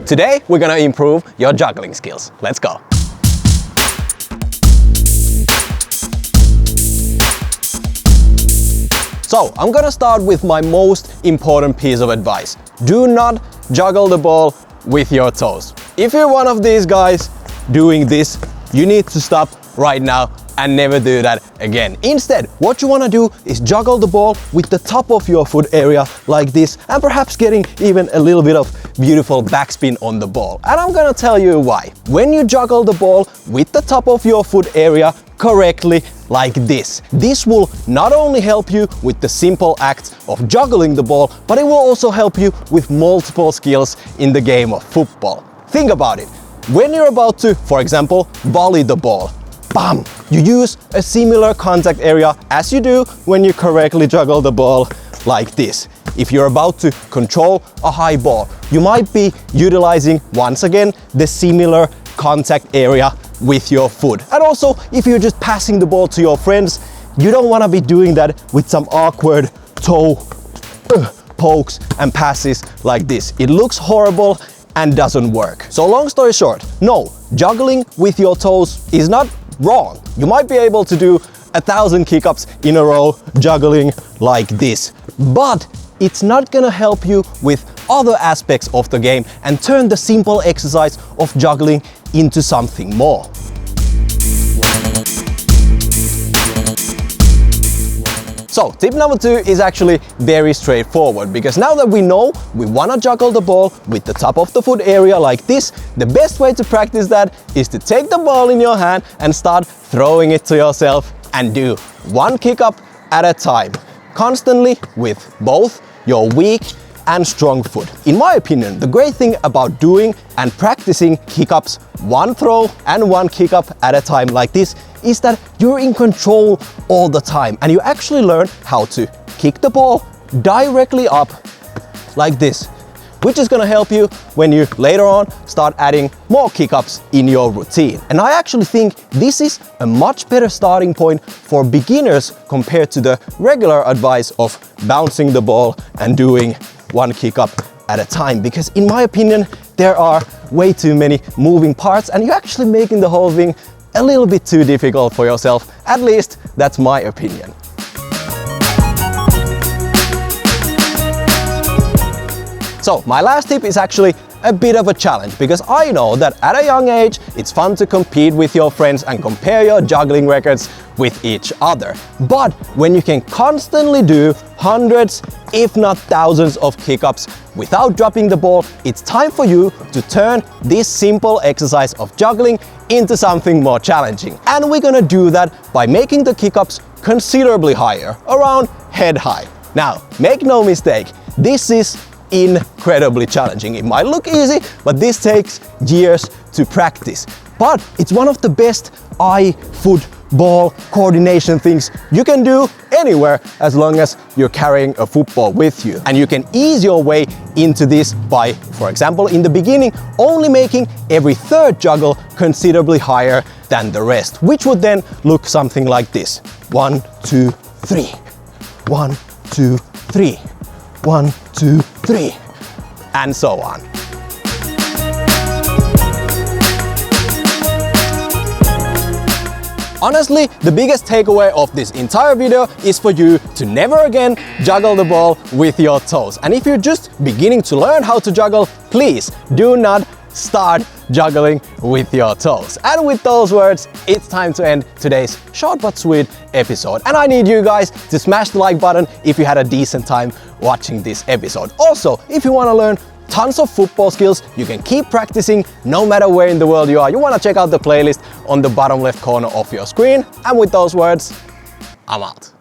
Today we're gonna improve your juggling skills. Let's go! So I'm gonna start with my most important piece of advice. Do not juggle the ball with your toes. If you're one of these guys doing this, you need to stop right now and never do that again. Instead, what you wanna do is juggle the ball with the top of your foot area like this, and perhaps getting even a little bit of beautiful backspin on the ball. And I'm gonna tell you why. When you juggle the ball with the top of your foot area correctly, like this will not only help you with the simple act of juggling the ball, but it will also help you with multiple skills in the game of football. Think about it. When you're about to, for example, volley the ball, bam! You use a similar contact area as you do when you correctly juggle the ball like this. If you're about to control a high ball, you might be utilizing, once again, the similar contact area with your foot. And also, if you're just passing the ball to your friends, you don't want to be doing that with some awkward toe pokes and passes like this. It looks horrible and doesn't work. So long story short, no, juggling with your toes is not wrong. You might be able to do 1,000 kick-ups in a row juggling like this, but it's not gonna help you with other aspects of the game and turn the simple exercise of juggling into something more. So tip number 2 is actually very straightforward, because now that we know we want to juggle the ball with the top of the foot area like this, the best way to practice that is to take the ball in your hand and start throwing it to yourself and do one kick up at a time, constantly with both your weak and strong foot. In my opinion, the great thing about doing and practicing kick-ups, one throw and one kick-up at a time like this, is that you're in control all the time and you actually learn how to kick the ball directly up like this, which is gonna help you when you later on start adding more kick-ups in your routine. And I actually think this is a much better starting point for beginners compared to the regular advice of bouncing the ball and doing one kick-up at a time, because in my opinion there are way too many moving parts and you're actually making the whole thing a little bit too difficult for yourself. At least that's my opinion. So my last tip is actually a bit of a challenge, because I know that at a young age it's fun to compete with your friends and compare your juggling records with each other. But when you can constantly do hundreds, if not thousands of kick-ups without dropping the ball, it's time for you to turn this simple exercise of juggling into something more challenging. And we're gonna do that by making the kick-ups considerably higher, around head high. Now, make no mistake, this is incredibly challenging. It might look easy, but this takes years to practice. But it's one of the best eye-foot ball coordination things you can do anywhere, as long as you're carrying a football with you. And you can ease your way into this by, for example, in the beginning, only making every third juggle considerably higher than the rest, which would then look something like this. 1, 2, 3. 1, 2, 3. 1, 2, 3. And so on. Honestly, the biggest takeaway of this entire video is for you to never again juggle the ball with your toes. And if you're just beginning to learn how to juggle, please do not start juggling with your toes. And with those words, it's time to end today's short but sweet episode. And I need you guys to smash the like button if you had a decent time watching this episode. Also, if you want to learn tons of football skills, you can keep practicing no matter where in the world you are. You want to check out the playlist on the bottom left corner of your screen. And with those words, I'm out.